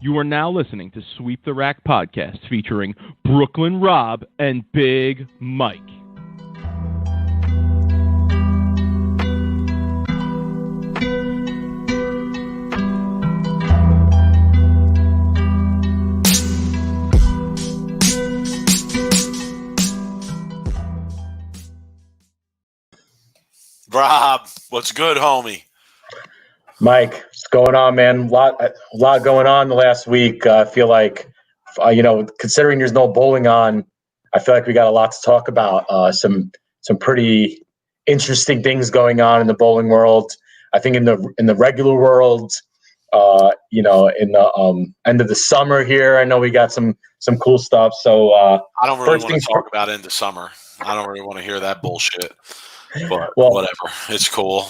You are now listening to Sweep the Rack podcast featuring Brooklyn Rob and Big Mike. Rob, what's good, homie? Mike, what's going on, man? A lot going on the last week. I feel like, considering there's no bowling on, I feel like we got a lot to talk about. Some pretty interesting things going on in the bowling world. I think in the regular world, in the end of the summer here, I know we got some cool stuff. So I don't really want to talk about end of summer. I don't really want to hear that bullshit. But whatever, it's cool.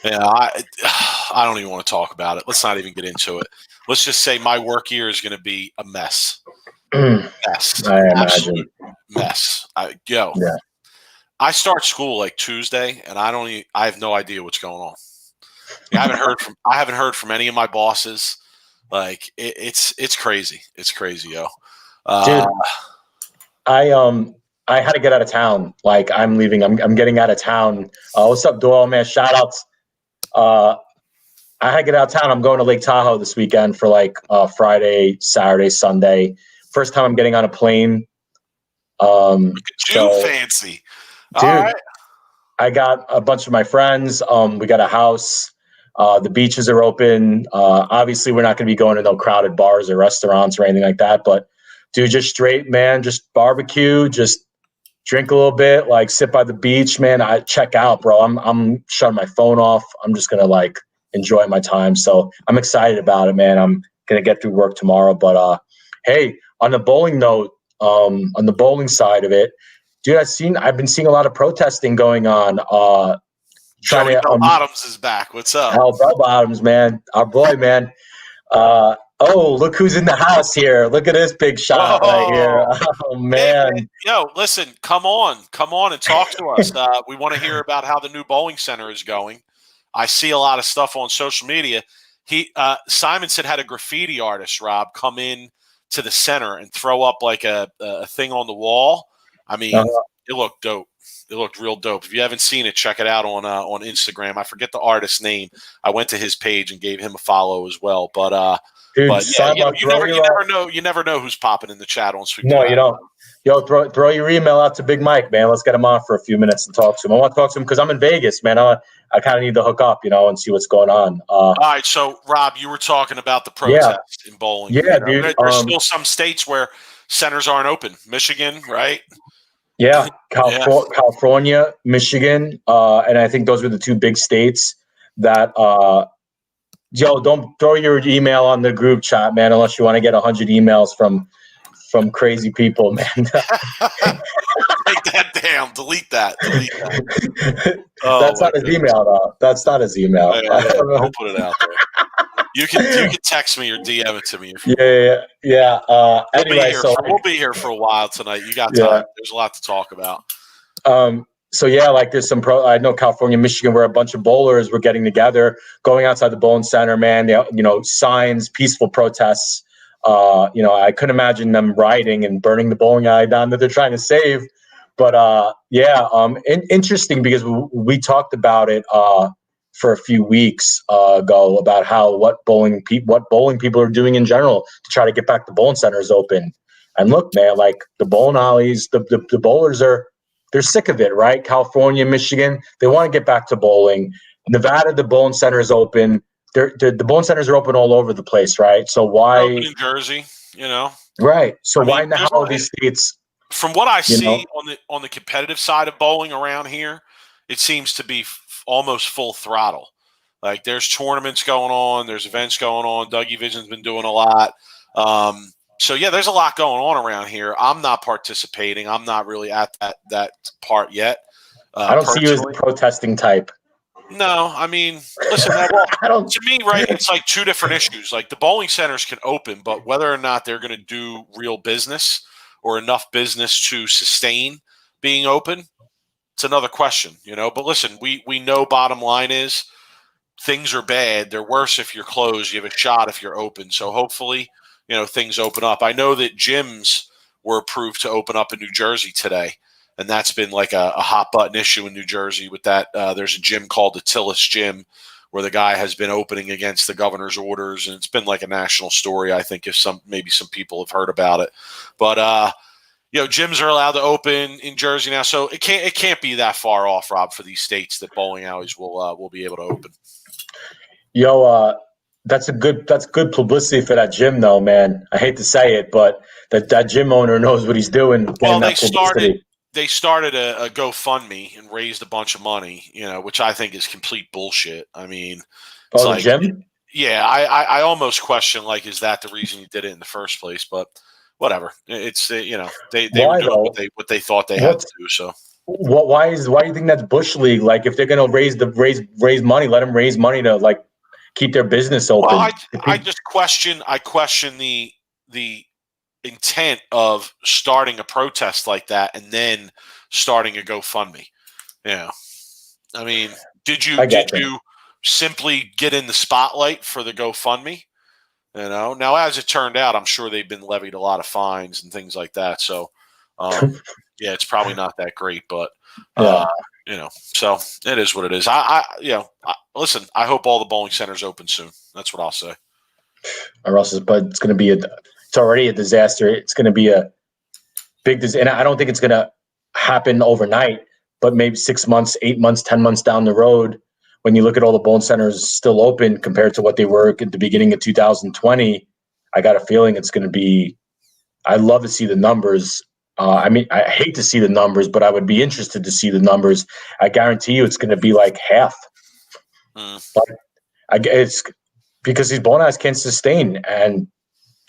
Yeah, I don't even want to talk about it. Let's not even get into it. Let's just say my work year is going to be a mess. Mess. I Absolute mess. Yeah. I start school like Tuesday, and I have no idea what's going on. I haven't heard from any of my bosses. Like it's crazy. It's crazy, yo. Dude, I had to get out of town. Like I'm leaving. I'm getting out of town. What's up, Doyle, man? Shout outs. I had to get out of town. I'm going to Lake Tahoe this weekend for like Friday, Saturday, Sunday. First time I'm getting on a plane. Fancy. Dude, all right. I got a bunch of my friends. We got a house. The beaches are open. Obviously, we're not going to be going to no crowded bars or restaurants or anything like that. But, dude, just straight, man, just barbecue, just drink a little bit, like sit by the beach, man. I check out, bro. I'm shutting my phone off. I'm just gonna like enjoy my time. So I'm excited about it, man. I'm gonna get through work tomorrow. But hey, on the bowling note, on the bowling side of it, dude, I've been seeing a lot of protesting going on. Joey Bottoms is back. What's up? Bell Bottoms, man. Our boy, man. Look who's in the house here. Look at this big shot right here. Oh, man. Hey, yo, listen, come on and talk to us. We want to hear about how the new bowling center is going. I see a lot of stuff on social media. Simonson had a graffiti artist, Rob, come in to the center and throw up like a thing on the wall. I mean, It looked dope. It looked real dope. If you haven't seen it, check it out on Instagram. I forget the artist's name. I went to his page and gave him a follow as well. But dude, you never know who's popping in the chat on Sweep. No, you don't. Yo, throw your email out to Big Mike, man. Let's get him on for a few minutes and talk to him. I want to talk to him because I'm in Vegas, man. I kind of need to hook up, and see what's going on. All right, so Rob, you were talking about the protest in bowling. Yeah, dude. There's still some states where centers aren't open. Michigan, right? Yeah, California, Michigan, and I think those were the two big states that. Don't throw your email on the group chat, man, unless you want to get 100 emails from crazy people, man. Take that down. Delete that. That's not his email, though. That's not his email. Yeah, don't put it out there. You can text me or DM it to me. Yeah. Anyway, we'll be here for a while tonight. You got time. There's a lot to talk about. So yeah, like there's I know California, Michigan, where a bunch of bowlers were getting together, going outside the bowling center, man. They, signs, peaceful protests. I couldn't imagine them rioting and burning the bowling alley down that they're trying to save. But interesting because we talked about it for a few weeks ago about what bowling people are doing in general to try to get back the bowling centers open. And look, man, like the bowling alleys, the bowlers they're sick of it, right? California, Michigan, they want to get back to bowling. Nevada, the bowling center is open. The bowling centers are open all over the place, right? So why New Jersey, Right. So why in the hell are these states? From what I see on the competitive side of bowling around here, it seems to be almost full throttle. Like there's tournaments going on, there's events going on. Dougie Vision's been doing a lot. So yeah, there's a lot going on around here. I'm not participating. I'm not really at that part yet. I don't see you as the protesting type. No, I mean, listen, to me, right, it's like two different issues. Like the bowling centers can open, but whether or not they're going to do real business or enough business to sustain being open, it's another question, But listen, we know bottom line is things are bad. They're worse if you're closed. You have a shot if you're open. So hopefully, things open up. I know that gyms were approved to open up in New Jersey today, and that's been like a hot button issue in New Jersey with that. There's a gym called the Tillis Gym where the guy has been opening against the governor's orders, and it's been like a national story. I think maybe some people have heard about it, but gyms are allowed to open in Jersey now, so it can't be that far off, Rob, for these states that bowling alleys will be able to open. That's good publicity for that gym, though, man. I hate to say it, but that gym owner knows what he's doing. Well, they started a GoFundMe and raised a bunch of money, which I think is complete bullshit. I mean, it's the gym? Yeah, I almost question, like, is that the reason you did it in the first place? But whatever. It's they were doing what they thought they had to do. So why do you think that's Bush League? Like, if they're gonna raise money, let them raise money to like keep their business open. Well, I just question the intent of starting a protest like that and then starting a GoFundMe. Yeah. I mean, did you simply get in the spotlight for the GoFundMe? Now as it turned out, I'm sure they've been levied a lot of fines and things like that. So, yeah, it's probably not that great, but so it is what it is. Listen, I hope all the bowling centers open soon. That's what I'll say. Or else, but it's going to be it's already a disaster. It's going to be a big disaster. And I don't think it's going to happen overnight, but maybe 6 months, 8 months, 10 months down the road, when you look at all the bowling centers still open compared to what they were at the beginning of 2020, I got a feeling it's going to be, I'd love to see the numbers. I hate to see the numbers, but I would be interested to see the numbers. I guarantee you it's going to be like half. But it's because these bowling alleys can't sustain. And,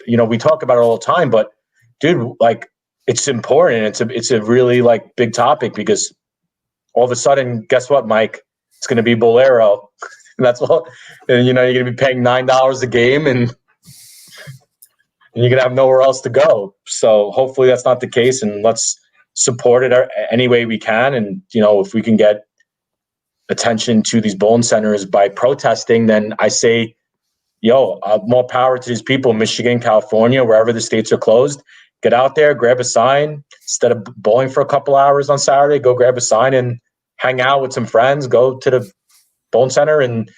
we talk about it all the time, but dude, like, it's important. It's a really like big topic because all of a sudden, guess what, Mike? It's going to be Bolero. And that's all. And, you're going to be paying $9 a game and you're going to have nowhere else to go. So hopefully that's not the case, and let's support it any way we can. And, if we can get attention to these bowling centers by protesting, then I say, more power to these people, Michigan, California, wherever the states are closed. Get out there, grab a sign. Instead of bowling for a couple hours on Saturday, go grab a sign and hang out with some friends. Go to the bowling center and,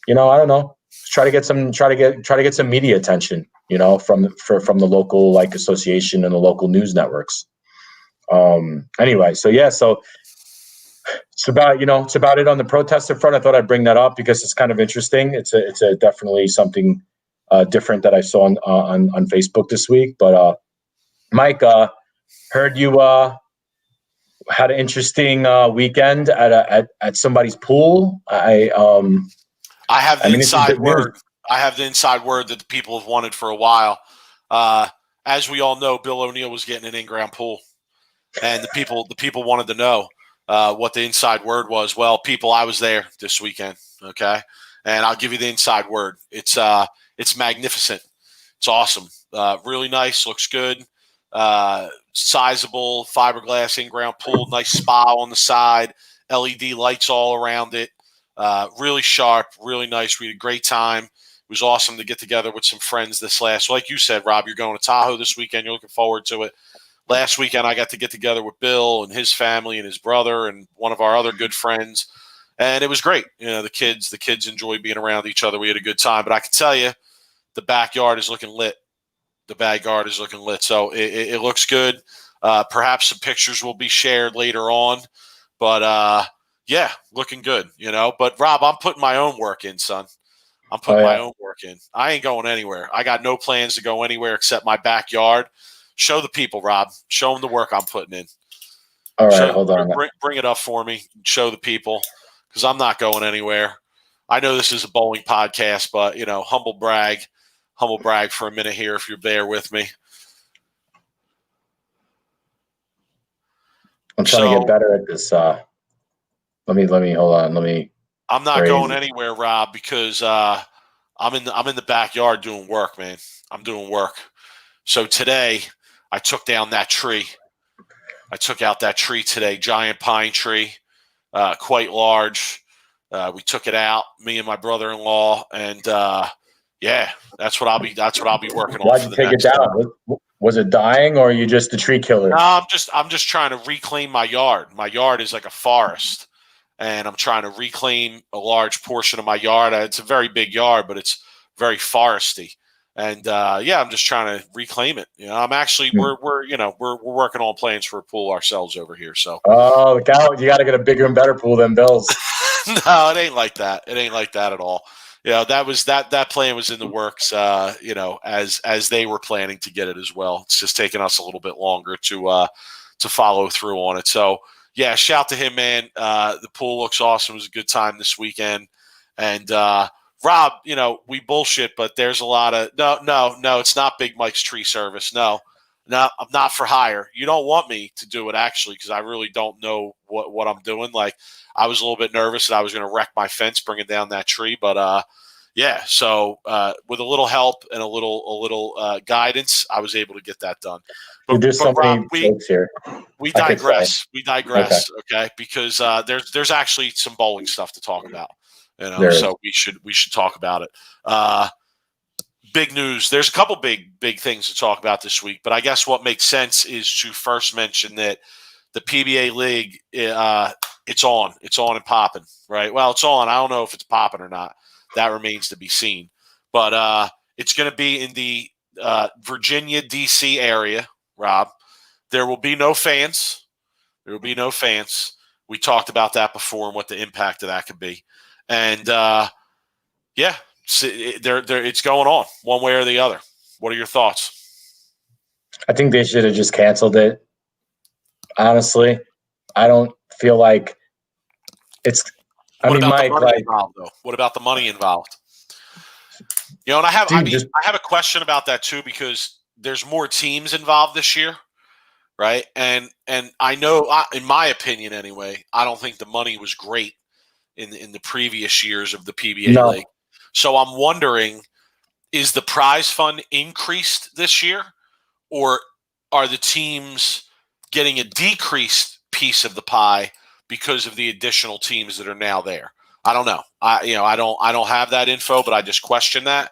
I don't know, try to get some media attention, from the local like association and the local news networks. Anyway, so it's about it on the protester front. I thought I'd bring that up because it's kind of interesting. It's a definitely something different that I saw on Facebook this week. But Mike, heard you had an interesting weekend at somebody's pool. I have the inside word. I have the inside word that the people have wanted for a while. As we all know, Bill O'Neill was getting an in-ground pool, and the people wanted to know what the inside word was. Well, people, I was there this weekend. Okay, and I'll give you the inside word. It's magnificent. It's awesome. Really nice. Looks good. Sizable fiberglass in-ground pool. Nice spa on the side. LED lights all around it. Really sharp. Really nice. We had a great time. It was awesome to get together with some friends like you said, Rob, you're going to Tahoe this weekend. You're looking forward to it. Last weekend, I got to get together with Bill and his family and his brother and one of our other good friends, and it was great. The kids enjoyed being around each other. We had a good time, but I can tell you, the backyard is looking lit. The backyard is looking lit, so it looks good. Perhaps some pictures will be shared later on, but yeah, looking good. But Rob, I'm putting my own work in, son. I'm putting my own work in. I ain't going anywhere. I got no plans to go anywhere except my backyard. Show the people, Rob. Show them the work I'm putting in. All right, hold on. Bring it up for me. Show the people, because I'm not going anywhere. I know this is a bowling podcast, but, humble brag for a minute here if you're there with me. I'm trying to get better at this. Let me hold on. I'm not going anywhere, Rob, because I'm in the backyard doing work, man. I'm doing work. So today I took down that tree. I took out that tree today, giant pine tree, quite large. We took it out, me and my brother-in-law, and that's what I'll be working on. Why'd for you the take it next down? Was it dying, or are you just a tree killer? No, I'm just trying to reclaim my yard. My yard is like a forest, and I'm trying to reclaim a large portion of my yard. It's a very big yard, but it's very foresty. And I'm just trying to reclaim it. I'm actually we're working on plans for a pool ourselves over here. So you got to get a bigger and better pool than Bill's. no, it ain't like that. It ain't like that at all. That plan was in the works. As they were planning to get it as well. It's just taking us a little bit longer to follow through on it. So yeah, shout to him, man. The pool looks awesome. It was a good time this weekend, and Rob, we bullshit, but there's a lot of no. It's not Big Mike's tree service. No, I'm not for hire. You don't want me to do it actually, because I really don't know what I'm doing. Like, I was a little bit nervous that I was going to wreck my fence bringing down that tree, but So with a little help and a little guidance, I was able to get that done. But Rob, many jokes here. We digress. Okay, because there's actually some bowling stuff to talk about. So we should talk about it. Big news. There's a couple big things to talk about this week, but I guess what makes sense is to first mention that the PBA League, it's on and popping, right? Well, it's on. I don't know if it's popping or not. That remains to be seen. But it's going to be in the Virginia, D.C. area, Rob. There will be no fans. We talked about that before and what the impact of that could be. And it's going on one way or the other. What are your thoughts? I think they should have just canceled it. Honestly, I don't feel like it's. Mike, what about the money involved? And I have a question about that too, because there's more teams involved this year, right? And I know, in my opinion anyway, I don't think the money was great in the previous years of the PBA League. So I'm wondering, is the prize fund increased this year, or are the teams getting a decreased piece of the pie because of the additional teams that are now there? I don't know. I don't have that info, but I just question that.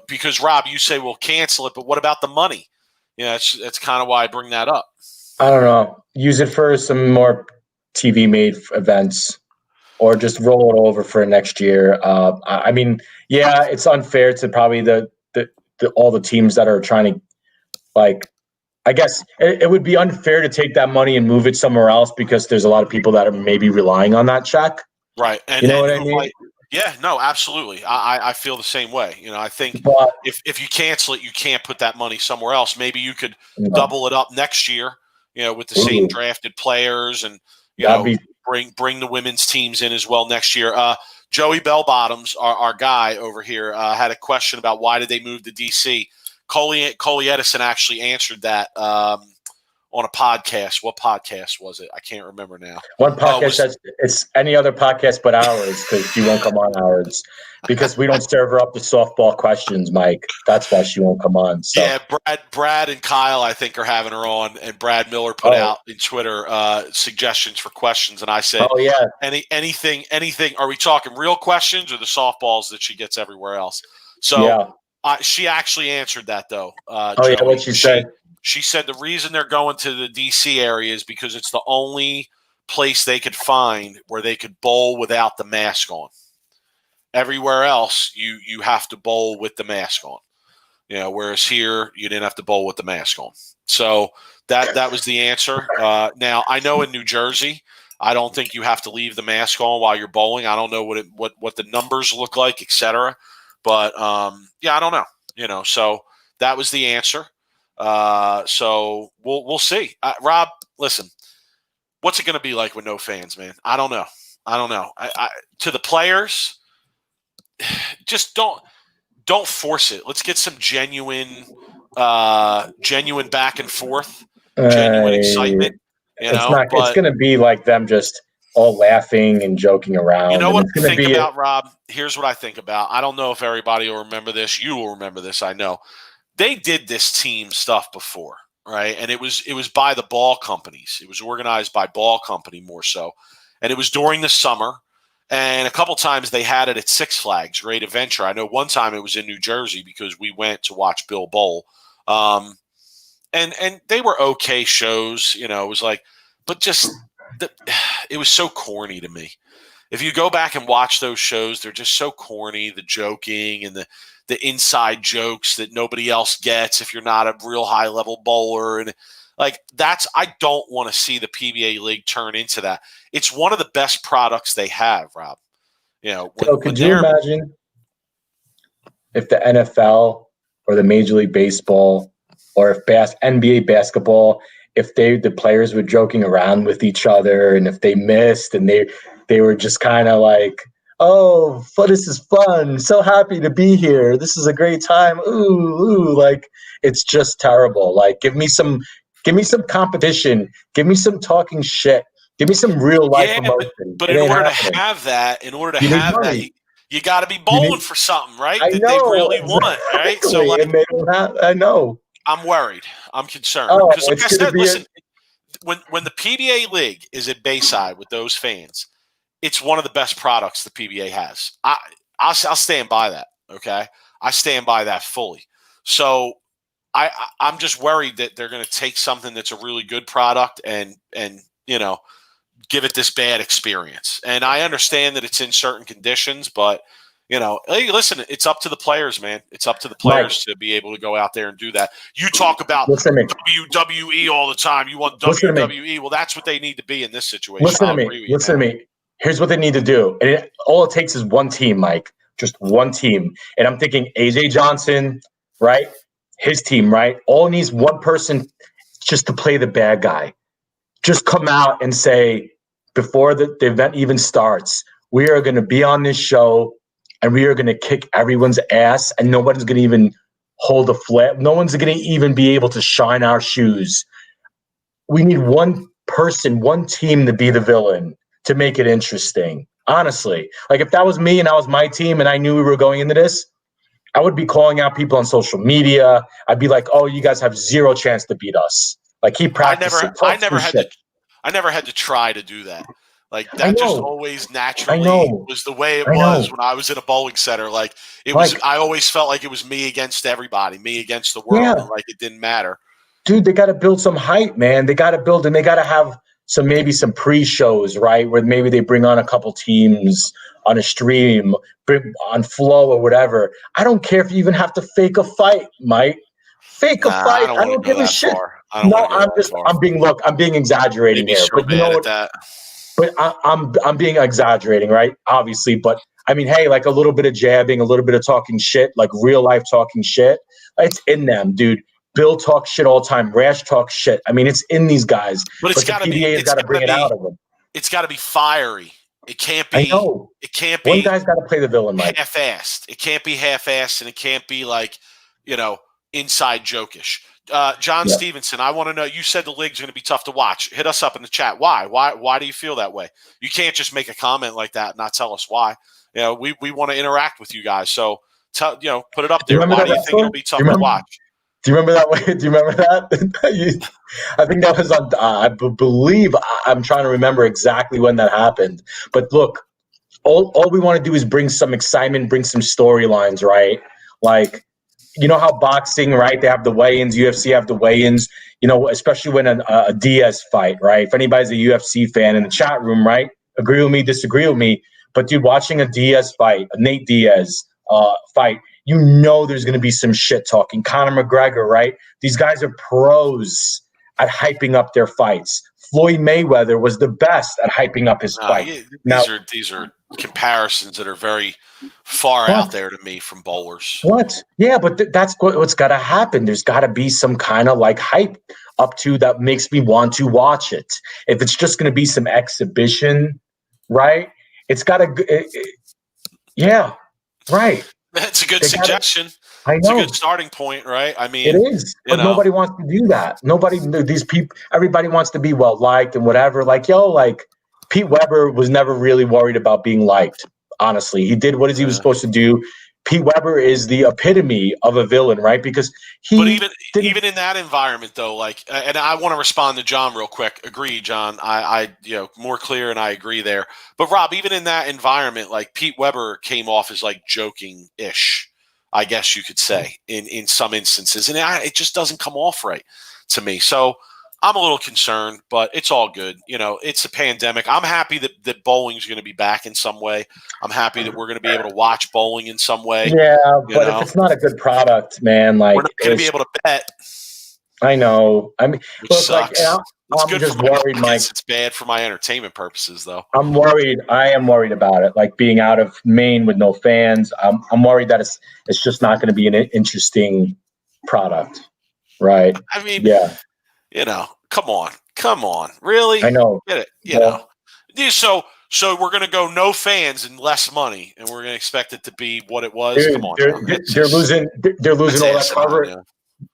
Because Rob, you say we'll cancel it, but what about the money? That's kind of why I bring that up. I don't know. Use it for some more TV made events, or just roll it over for next year. It's unfair to probably the all the teams that are trying to, like, I guess it would be unfair to take that money and move it somewhere else, because there's a lot of people that are maybe relying on that check. Right. And you know what I mean? Yeah, no, absolutely. I feel the same way. I think if you cancel it, you can't put that money somewhere else. Maybe you could double it up next year, with the same drafted players, and bring the women's teams in as well next year. Joey Bellbottoms, our guy over here, had a question about why did they move to DC. Coley Edison actually answered that on a podcast. What podcast was it? I can't remember now. One podcast. It's any other podcast but ours, because she won't come on ours, because we don't serve her up the softball questions, Mike. That's why she won't come on. So. Yeah, Brad and Kyle, I think, are having her on, and Brad Miller put out in Twitter suggestions for questions, and I said, "Oh yeah, anything. Are we talking real questions or the softballs that she gets everywhere else?" So she actually answered that though. What'd she say? She said the reason they're going to the DC area is because it's the only place they could find where they could bowl without the mask on. Everywhere else, you have to bowl with the mask on. Whereas here, you didn't have to bowl with the mask on. So that was the answer. Now, I know in New Jersey, I don't think you have to leave the mask on while you're bowling. I don't know what the numbers look like, et cetera. But, I don't know. So that was the answer. So we'll see. Rob, listen, what's it going to be like with no fans, man? I don't know. To the players, just don't force it. Let's get some genuine back and forth, genuine excitement. It's going to be like them just all laughing and joking around. You know what I think about, Rob? Here's what I think about. I don't know if everybody will remember this. You will remember this, I know. They did this team stuff before, right? And it was by the ball companies. It was organized by ball company more so. And it was during the summer. And a couple times they had it at Six Flags, Great Adventure. I know one time it was in New Jersey because we went to watch Bill Bowl. And they were okay shows, you know. It was like, but just it was so corny to me. If you go back and watch those shows, they're just so corny. The joking and the inside jokes that nobody else gets if you're not a real high level bowler, and like I don't want to see the PBA League turn into that. It's one of the best products they have, Rob. You know, could you imagine if the NFL or the Major League Baseball or if NBA basketball, if the players were joking around with each other, and if they missed and they were just kind of like, oh, this is fun. So happy to be here. This is a great time. Ooh, like it's just terrible. Like give me some competition. Give me some talking shit. Give me some real life emotion. But in order to have that, you got to be bowling for something, right? That they really want, right? So like, I know. I'm worried. I'm concerned because, like I said, listen, when the PBA League is at Bayside with those fans, it's one of the best products the PBA has. I'll stand by that. Okay, I stand by that fully. So I'm just worried that they're going to take something that's a really good product and you know, give it this bad experience. And I understand that it's in certain conditions, but you know, hey, listen, it's up to the players, man. It's up to the players to be able to go out there and do that. You talk about WWE all the time. You want WWE. Well, that's what they need to be in this situation. Listen to me. Here's what they need to do. And all it takes is one team, Mike. Just one team. And I'm thinking AJ Johnson, right? His team, right? All needs one person just to play the bad guy. Just come out and say, before the event even starts, we are going to be on this show and we are going to kick everyone's ass, and nobody's going to even hold a flag. No one's going to even be able to shine our shoes. We need one person, one team to be the villain to make it interesting. Honestly, like if that was me and that was my team and I knew we were going into this, I would be calling out people on social media. I'd be like, "Oh, you guys have zero chance to beat us." Like keep practicing. I never had to try to do that. Like that just always naturally was the way it was when I was in a bowling center. Like it was, I always felt like it was me against everybody, me against the world. Yeah. Like it didn't matter. Dude, they got to build some hype, man. They got to build, and they got to have maybe some pre-shows, right? Where maybe they bring on a couple teams on a stream, on Flow or whatever. I don't care if you even have to fake a fight, Mike. Fake a fight. I don't give a shit. I'm being exaggerating here. But you know what? But I'm being exaggerating, right? Obviously, but I mean, hey, like a little bit of jabbing, a little bit of talking shit, like real life talking shit. It's in them, dude. Bill talks shit all the time. Rash talks shit. I mean, it's in these guys. But it's got to be. It's got to bring it out of them. It's got to be fiery. It can't be. I know. It can't be. One guy's got to play the villain, Mike. Half-assed. It can't be half-assed, and it can't be like, you know, inside jokish. John Stevenson, I want to know. You said the league's going to be tough to watch. Hit us up in the chat. Why? Why do you feel that way? You can't just make a comment like that and not tell us why. You know, we want to interact with you guys. So, put it up there. Why do you think it'll be tough to watch? Do you remember that way? Do you remember that? I think that was on. I believe I'm trying to remember exactly when that happened. But look, all we want to do is bring some excitement, bring some storylines, right? Like. You know how boxing, right? They have the weigh-ins. UFC have the weigh-ins. You know, especially when a Diaz fight, right? If anybody's a UFC fan in the chat room, right? Agree with me, disagree with me. But dude, watching a Diaz fight, a Nate Diaz fight, you know there's going to be some shit talking. Conor McGregor, right? These guys are pros at hyping up their fights. Floyd Mayweather was the best at hyping up his fight. These are comparisons that are very far out there to me from bowlers. What? Yeah, but that's what's got to happen. There's got to be some kind of like hype up to that makes me want to watch it. If it's just going to be some exhibition, right? It's got to. Yeah, right. That's a good suggestion. I know. It's a good starting point, right? I mean, it is, but nobody wants to do that. Everybody wants to be well liked and whatever. Like, Pete Weber was never really worried about being liked. Honestly, he did what he was supposed to do. Pete Weber is the epitome of a villain, right? Because But even in that environment, though, like, and I want to respond to John real quick. Agree, John. I more clear, and I agree there. But Rob, even in that environment, like Pete Weber came off as like joking-ish, I guess you could say, in some instances, and it just doesn't come off right to me. So I'm a little concerned, but it's all good. It's a pandemic. I'm happy that bowling's going to be back in some way. I'm happy that we're going to be able to watch bowling in some way. Yeah, but if it's not a good product, man, like we're not going to be able to bet. I know. I mean, Which look, sucks. like I'm just worried, Mike. It's bad for my entertainment purposes, though. I'm worried. I am worried about it. Like being out of Maine with no fans. I'm worried that it's just not going to be an interesting product, right? I mean, yeah. Come on, really? I know. Get it? So we're going to go no fans and less money, and we're going to expect it to be what it was. Dude, Come on, they're losing all that cover. Yeah.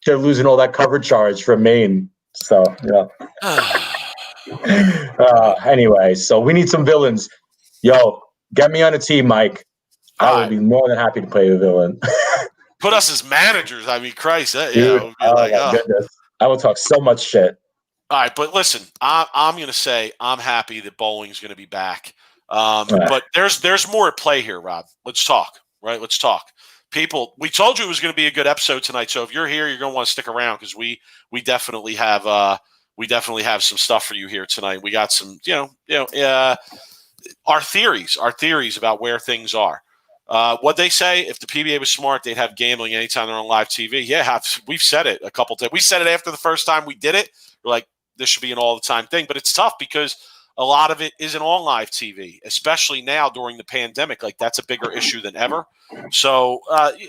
They're losing all that cover charge from Maine. So anyway, so we need some villains. Yo, get me on a team, Mike. I would be more than happy to play a villain. Put us as managers. I mean, Christ, Dude, goodness. I will talk so much shit. All right, but listen, I'm going to say I'm happy that bowling's going to be back. But there's more at play here, Rob. Let's talk, right? Let's talk. People, we told you it was going to be a good episode tonight. So if you're here, you're going to want to stick around because we definitely have some stuff for you here tonight. We got some, our theories about where things are. What they say, if the PBA was smart, they'd have gambling anytime they're on live TV. Yeah, we've said it a couple times. We said it after the first time we did it. We're like, this should be an all-the-time thing. But it's tough because a lot of it isn't on live TV, especially now during the pandemic. Like, that's a bigger issue than ever. So,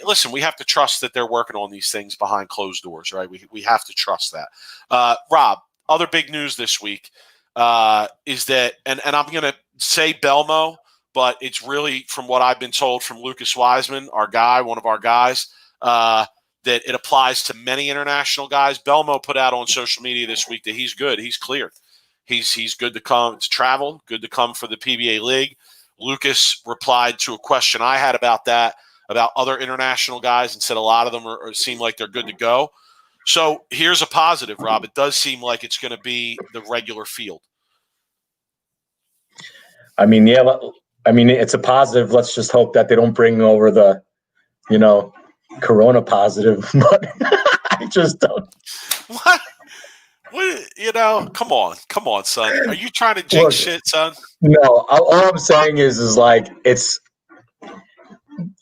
listen, we have to trust that they're working on these things behind closed doors, right? We have to trust that. Rob, other big news this week is that, and I'm going to say Belmo, but it's really from what I've been told from Lucas Wiseman, one of our guys, that it applies to many international guys. Belmo put out on social media this week that he's good. He's cleared. He's good to come to travel, good to come for the PBA League. Lucas replied to a question I had about that, about other international guys, and said a lot of them seem like they're good to go. So here's a positive, Rob. It does seem like it's going to be the regular field. I mean, it's a positive. Let's just hope that they don't bring over the, Corona positive. But I just don't. What? Come on, son. Are you trying to jinx shit, son? No, all I'm saying is like it's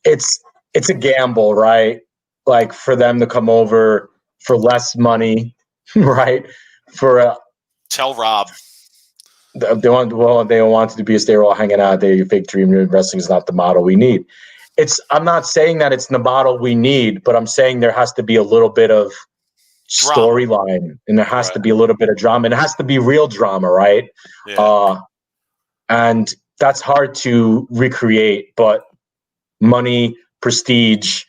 a gamble, right? Like for them to come over for less money, right? Tell Rob. They want to be they're all hanging out. They fake dream wrestling is not the model we need. I'm not saying that it's the model we need, but I'm saying there has to be a little bit of storyline and there has to be a little bit of drama and it has to be real drama, right? Yeah. And that's hard to recreate, but money, prestige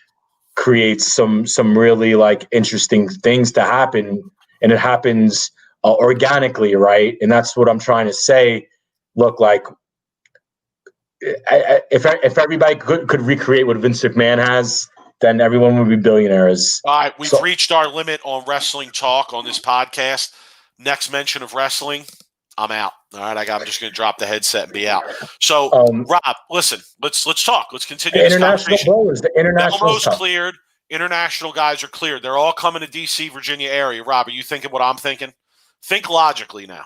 creates some really like interesting things to happen, and it happens organically, right? And that's what I'm trying to say. Look, like if everybody could recreate what Vince McMahon has, then everyone would be billionaires. All right, we've reached our limit on wrestling talk on this podcast. Next mention of wrestling, I'm out. All right, I'm just going to drop the headset and be out. So, Rob, listen, let's talk. Let's continue this conversation. The international Belmo's cleared. International guys are cleared. They're all coming to D.C., Virginia area. Rob, are you thinking what I'm thinking? Think logically now,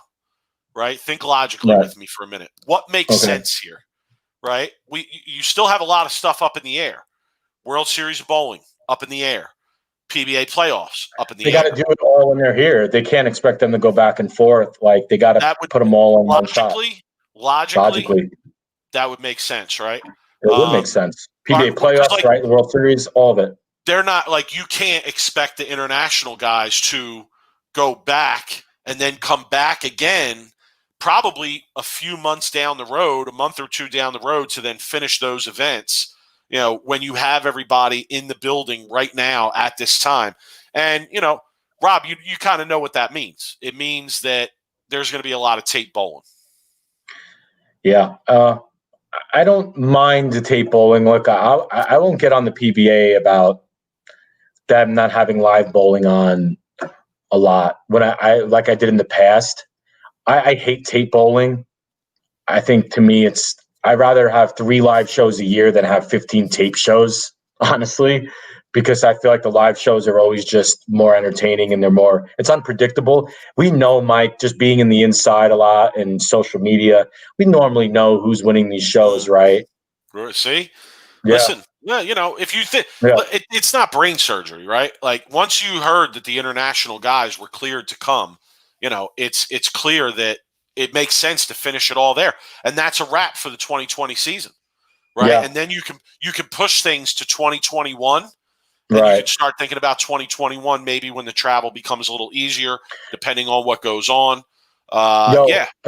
right? Think logically with me for a minute. What makes sense here, right? You still have a lot of stuff up in the air. World Series of Bowling, up in the air. PBA playoffs, up in the air. They got to do it all when they're here. They can't expect them to go back and forth. Like, they got to put them all in one shot. Logically, that would make sense, right? It would make sense. PBA playoffs, right? The World Series, all of it. They're not like, you can't expect the international guys to go back and then come back again probably a few months down the road, a month or two down the road, to then finish those events, when you have everybody in the building right now at this time. And, Rob, you kind of know what that means. It means that there's going to be a lot of tape bowling. Yeah. I don't mind the tape bowling. Look, I won't get on the PBA about them not having live bowling on a lot. When I like I did in the past, I hate tape bowling. I think to me, I'd rather have 3 live shows a year than have 15 tape shows, honestly, because I feel like the live shows are always just more entertaining and it's unpredictable. We know, Mike, just being in the inside a lot and social media, we normally know who's winning these shows, right? See? Yeah. Listen, if you think it's not brain surgery, right? Like once you heard that the international guys were cleared to come, it's clear that it makes sense to finish it all there. And that's a wrap for the 2020 season, right? Yeah. And then you can push things to 2021. And Right. you can start thinking about 2021, maybe when the travel becomes a little easier, depending on what goes on.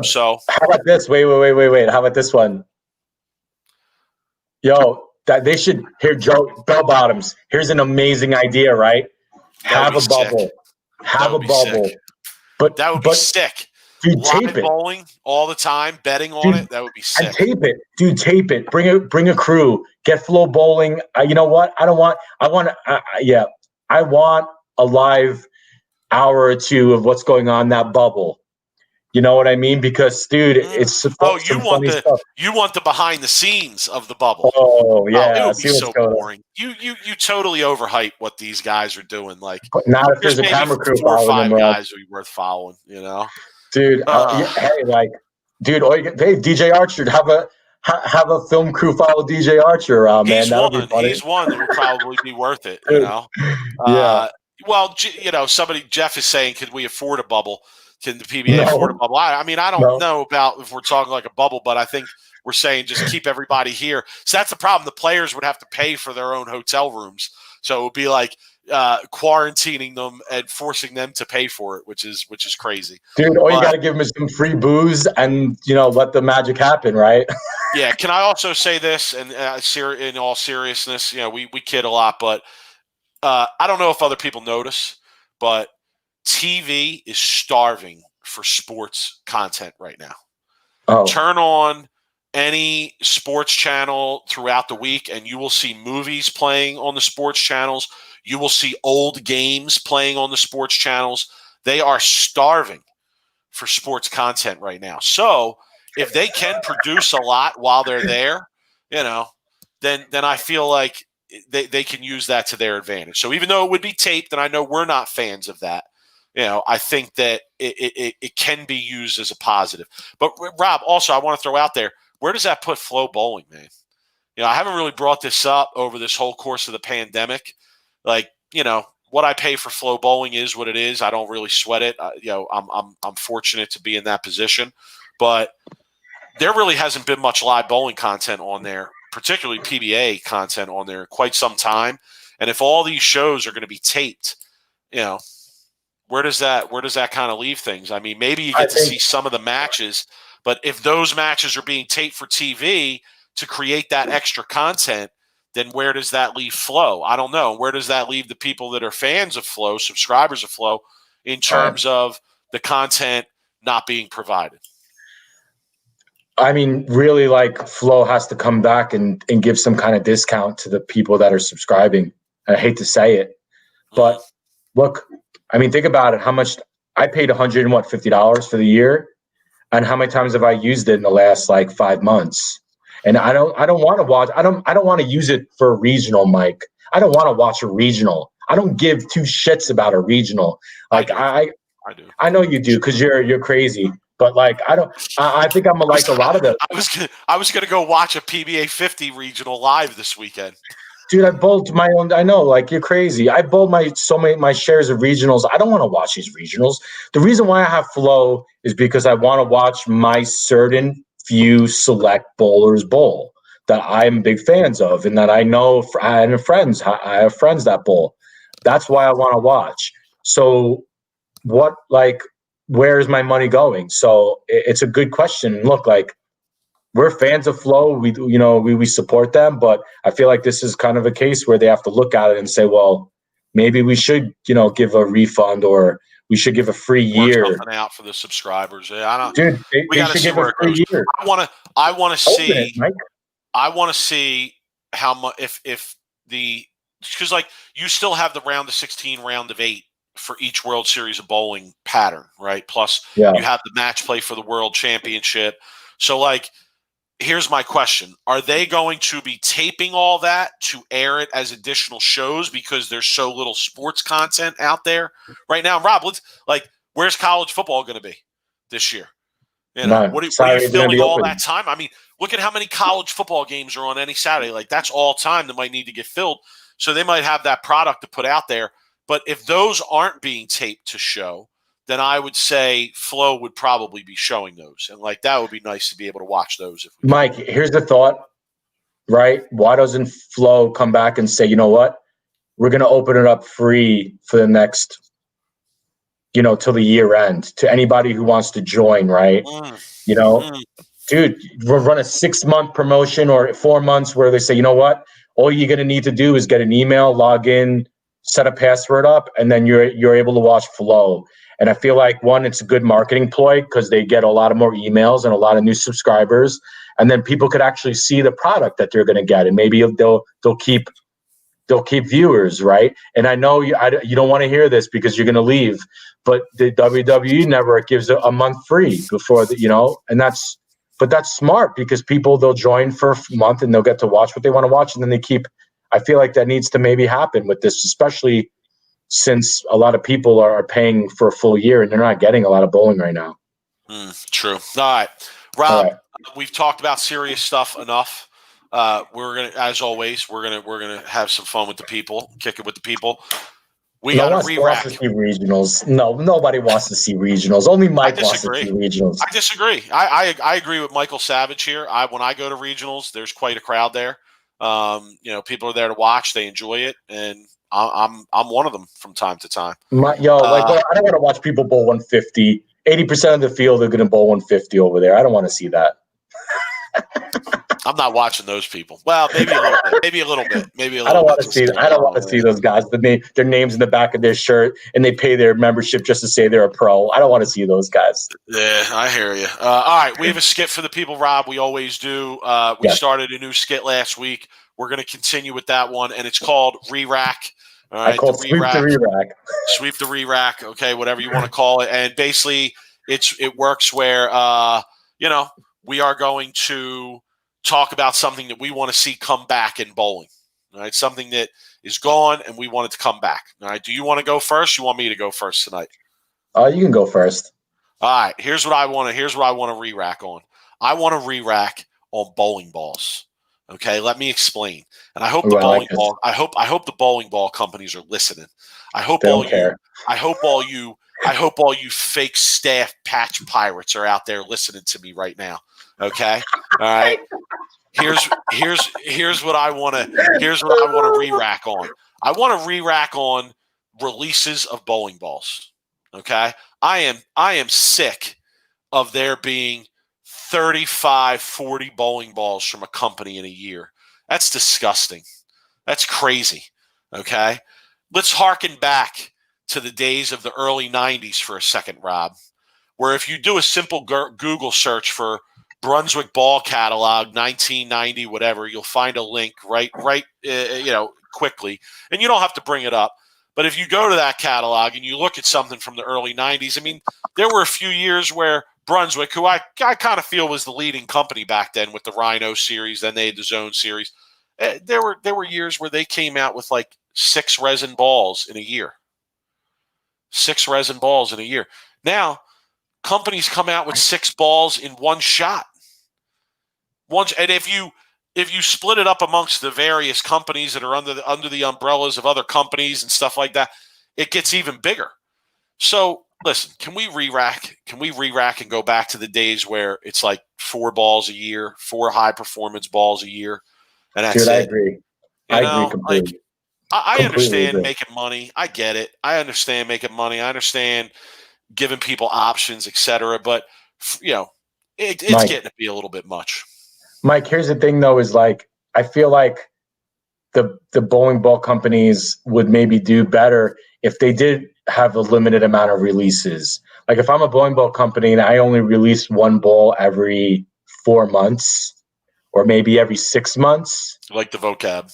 So how about this? Wait. How about this one? Yo, that they should here, Joe Bell Bottoms. Here's an amazing idea, right? Have a bubble. Have a bubble. Sick. But that would be sick. Dude, tape it. Bowling all the time, betting on it. That would be sick. And tape it, dude. Tape it. Bring a crew. Get Flow Bowling. You know what? I want a live hour or two of what's going on in that bubble. You know what I mean? Because, dude, it's you want the behind the scenes of the bubble. Oh yeah, it would be so boring. You totally overhype what these guys are doing. Like, but not if there's a camera crew 4 or 5 them, guys would be worth following. Dude. Dude, DJ Archer, have a film crew follow DJ Archer around, man. He's one that would probably be worth it. Yeah. Well, Jeff is saying, could we afford a bubble? Can the PBA afford a bubble? I don't know about if we're talking like a bubble, but I think we're saying just keep everybody here. So that's the problem. The players would have to pay for their own hotel rooms. So it would be like quarantining them and forcing them to pay for it, which is crazy. Dude, you got to give them some free booze and, let the magic happen, right? Yeah. Can I also say this? And in all seriousness, we kid a lot, but I don't know if other people notice, but TV is starving for sports content right now. Oh. Turn on any sports channel throughout the week and you will see movies playing on the sports channels. You will see old games playing on the sports channels. They are starving for sports content right now. So if they can produce a lot while they're there, then I feel like they can use that to their advantage. So even though it would be taped, and I know we're not fans of that, I think that it can be used as a positive. But Rob, also I want to throw out there, where does that put Flow Bowling, man? I haven't really brought this up over this whole course of the pandemic. Like, what I pay for Flow Bowling is what it is. I don't really sweat it. I'm fortunate to be in that position, but there really hasn't been much live bowling content on there, particularly PBA content on there, in quite some time. And if all these shows are going to be taped, where does that kind of leave things? I mean, maybe you get to see some of the matches, but if those matches are being taped for TV to create that extra content, then where does that leave Flow? I don't know. Where does that leave the people that are fans of Flow, subscribers of Flow, in terms of the content not being provided? I mean, really, like, Flow has to come back and give some kind of discount to the people that are subscribing. I hate to say it, but look, I mean, think about it. How much I paid $150 for the year, and how many times have I used it in the last 5 months? And I don't want to watch. I don't want to use it for a regional, Mike. I don't want to watch a regional. I don't give 2 shits about a regional. I do. I know you do because you're crazy. But I think I'm a lot of them. I was gonna go watch a PBA 50 regional live this weekend. Dude, I bowled my own. I know, you're crazy. I bowled my shares of regionals. I don't want to watch these regionals. The reason why I have Flow is because I want to watch my certain few select bowlers bowl that I'm big fans of, and that I know. I have friends that bowl. That's why I want to watch. So, where is my money going? So it's a good question. Look, we're fans of Flow. We support them, but I feel like this is kind of a case where they have to look at it and say, well, maybe we should, give a refund, or we should give a free year. Work something out for the subscribers. Yeah, I don't. Dude, we got to see where it goes. I want to see. I want to see how much if the because like you still have the round of 16, round of 8 for each World Series of Bowling pattern, right? Plus Yeah. you have the match play for the World Championship. So like, here's my question: are they going to be taping all that to air it as additional shows because there's so little sports content out there right now? Rob, where's college football going to be this year? You know, what are you filling all that time? I mean, look at how many college football games are on any Saturday. Like, that's all time that might need to get filled. So they might have that product to put out there. But if those aren't being taped to show, then I would say Flow would probably be showing those. And, like, that would be nice to be able to watch those. Mike, here's the thought, right? Why doesn't Flow come back and say, you know what? We're going to open it up free for the next, till the year end to anybody who wants to join, right? Dude, we'll run a 6-month promotion or 4 months where they say, you know what? All you're going to need to do is get an email, log in, set a password up, and then you're able to watch Flow. And I feel like, one, it's a good marketing ploy because they get a lot of more emails and a lot of new subscribers. And then people could actually see the product that they're going to get, and maybe they'll keep viewers, right? And I know you don't want to hear this because you're going to leave, but the WWE network gives a month free before and that's smart because they'll join for a month and they'll get to watch what they want to watch, and then I feel like that needs to maybe happen with this, especially since a lot of people are paying for a full year and they're not getting a lot of bowling right now. True. All right, Rob, we've talked about serious stuff enough. We're gonna, as always, we're gonna have some fun with the people, kick it with the people. We got to re-rack. To see regionals. No, nobody wants to see regionals. Only Mike wants to see regionals. I disagree. I agree with Michael Savage here. When I go to regionals, there's quite a crowd there. People are there to watch. They enjoy it, and I'm one of them from time to time. I don't want to watch people bowl 150. 80% of the field are going to bowl 150 over there. I don't want to see that. I'm not watching those people. Well, maybe a little bit. I don't want to see those guys. Their names in the back of their shirt, and they pay their membership just to say they're a pro. I don't want to see those guys. Yeah, I hear you. All right, we have a skit for the people, Rob. We always do. We started a new skit last week. We're going to continue with that one, and it's called Re-Rack. All right, Sweep the Re-Rack. Sweep the Re-Rack. Okay, whatever you want to call it. And basically, it works where we are going to talk about something that we want to see come back in bowling. All right, something that is gone and we want it to come back. All right, do you want to go first? You want me to go first tonight? You can go first. All right, here's what I want to re-rack on. I want to re-rack on bowling balls. Okay, let me explain. And I hope the bowling ball companies are listening. I hope all you fake staff patch pirates are out there listening to me right now. Okay. All right. Here's what I want to re-rack on. I want to re-rack on releases of bowling balls. Okay. I am sick of there being 35, 40 bowling balls from a company in a year. That's disgusting. That's crazy. Okay. Let's harken back to the days of the early 90s for a second, Rob, where if you do a simple Google search for Brunswick ball catalog 1990 whatever, you'll find a link right quickly, and you don't have to bring it up. But if you go to that catalog and you look at something from the early 90s, I mean, there were a few years where Brunswick, who I kind of feel was the leading company back then with the Rhino series, then they had the Zone series, there were years where they came out with like 6 resin balls in a year. 6 resin balls in a year. Now, companies come out with 6 balls in one shot. And if you split it up amongst the various companies that are under the umbrellas of other companies and stuff like that, it gets even bigger. So listen, can we re-rack? Can we re-rack and go back to the days where it's like 4 balls a year, 4 high performance balls a year, and that's it? I agree. I agree completely. I understand making money. I get it. I understand making money. I understand giving people options, etc. But it's Mike, getting to be a little bit much. Mike, here's the thing, though, is like I feel like the bowling ball companies would maybe do better if they did have a limited amount of releases. Like if I'm a bowling ball company and I only release 1 ball every 4 months, or maybe every 6 months. Like the vocab.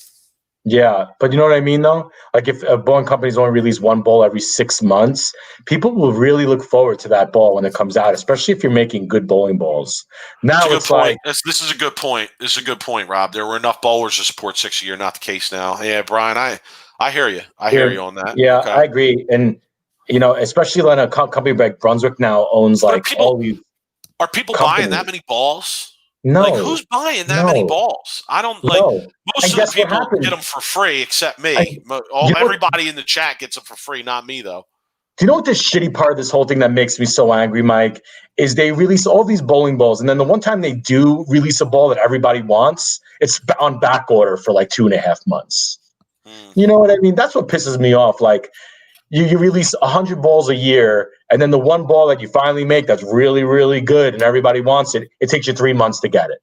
Yeah, but you know what I mean, though? Like if a bowling company's only release one bowl every 6 months, people will really look forward to that ball when it comes out, especially if you're making good bowling balls. Now it's like this is a good point. This is a good point, Rob. There were enough bowlers to support 6 a year, not the case now. Yeah, Brian, I hear you. I hear you on that. Yeah, okay. I agree. And especially when a company like Brunswick now owns all these. Are people companies. buying that many balls? No. Like, who's buying that many balls? I don't like. No. Most of the people get them for free, except me. Everybody in the chat gets them for free, not me, though. Do you know what the shitty part of this whole thing that makes me so angry, Mike, is they release all these bowling balls, and then the one time they do release a ball that everybody wants, it's on back order for like 2.5 months. You know what I mean? That's what pisses me off. Like, you release 100 balls a year, and then the one ball that you finally make that's really, really good and everybody wants it, it takes you 3 months to get it.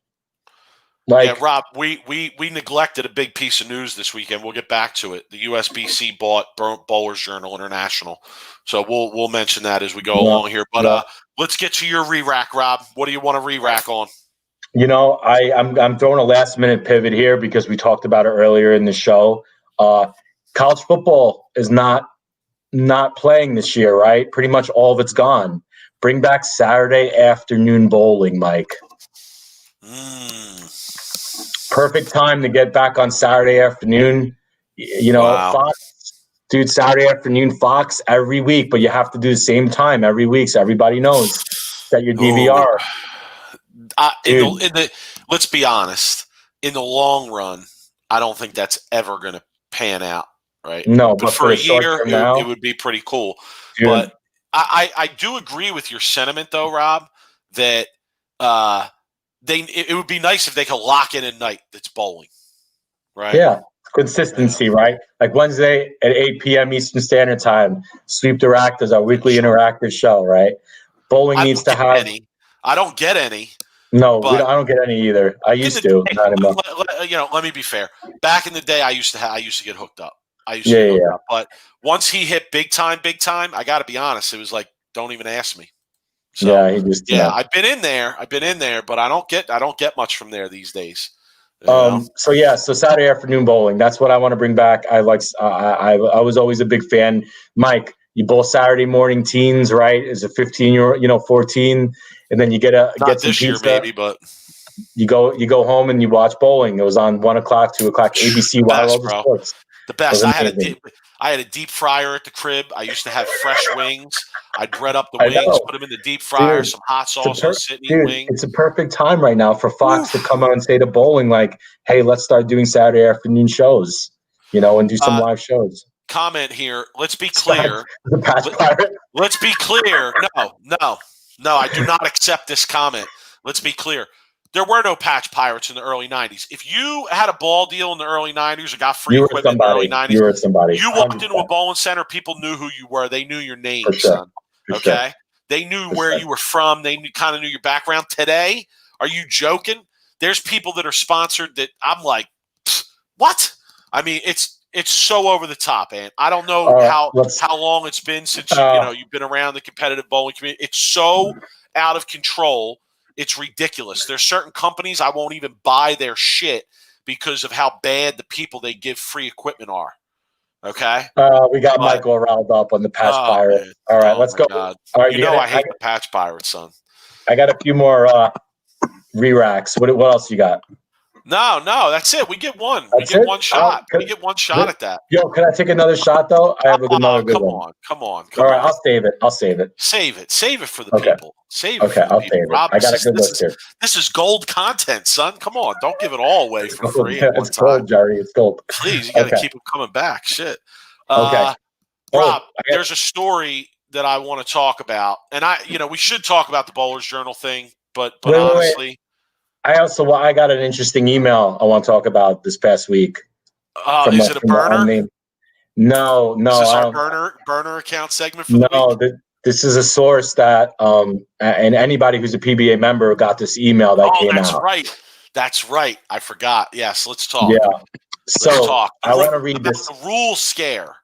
Yeah, Rob, we neglected a big piece of news this weekend. We'll get back to it. The USBC bought Bowlers Journal International, so we'll mention that as we go along here. But let's get to your re-rack, Rob. What do you want to re-rack on? I'm throwing a last-minute pivot here because we talked about it earlier in the show. College football is not playing this year, right? Pretty much all of it's gone. Bring back Saturday afternoon bowling, Mike. Perfect time to get back on Saturday afternoon. Wow. Fox, dude, Saturday afternoon, Fox every week, but you have to do the same time every week so everybody knows that your DVR. Let's be honest. In the long run, I don't think that's ever going to pan out, right? No, but for a year, it would be pretty cool. Dude. But I do agree with your sentiment, though, Rob, that it would be nice if they could lock in a night that's bowling, right? Yeah, consistency, right? Like Wednesday at 8 p.m. Eastern Standard Time, Sweep the Rack does our weekly interactive show, right? Bowling needs to have. I don't get any. No, I don't get any either. I used to. Let me be fair. Back in the day, I used to get hooked up. Up. But once he hit big time, I got to be honest. It was like, don't even ask me. So, I've been in there, but I don't get much from there these days. So Saturday afternoon bowling. That's what I want to bring back. I was always a big fan. Mike, you bowl Saturday morning teens, right? As a 15-year, 14, and then you get some pizza. Year, maybe, but you go home and you watch bowling. It was on 1 o'clock, 2 o'clock, ABC Wild Sports. The best. I had a deep fryer at the crib. I used to have fresh wings. I'd bread up the wings, put them in the deep fryer, some hot sauce, and sit and eat wings. It's a perfect time right now for Fox to come out and say to bowling, like, hey, let's start doing Saturday afternoon shows, and do some live shows. Comment here. Let's be clear. The Patch Pirate. Let's be clear. No, I do not accept this comment. Let's be clear. There were no Patch Pirates in the early 90s. If you had a ball deal in the early 90s or got free equipment in the early 90s, you were somebody. You walked into a bowling center, people knew who you were. They knew your name, son. Okay? Sure. They knew where you were from. They kind of knew your background. Today, are you joking? There's people that are sponsored that I'm like, what? I mean, it's so over the top, man. I don't know how long it's been since you've been around the competitive bowling community. It's so out of control. It's ridiculous. There's certain companies I won't even buy their shit because of how bad the people they give free equipment are. Okay? We got Michael riled up on the Patch Pirate. Man. All right, let's go. God. All right, I hate the Patch Pirate, son. I got a few more re-racks. What else you got? No, that's it. We get one. We get one shot. We get one shot at that. Yo, can I take another shot, though? I have another good one. Come on. All right, I'll save it. Save it for the people. Save it. Okay, I'll save it. Rob, I got a good list here. This is gold content, son. Come on. Don't give it all away for free at one time. It's gold, Jerry. It's gold. Please, you got to keep them coming back. Shit. Okay. Rob, there's a story that I want to talk about. And we should talk about the Bowlers Journal thing, but honestly. Wait. I got an interesting email I want to talk about this past week. Is it a burner? No. Is this our burner account segment for the week? This is a source that and anybody who's a PBA member got this email that came out. That's right. I forgot. Yes, let's talk. Yeah. Let's talk. I want to read this. The rule scare.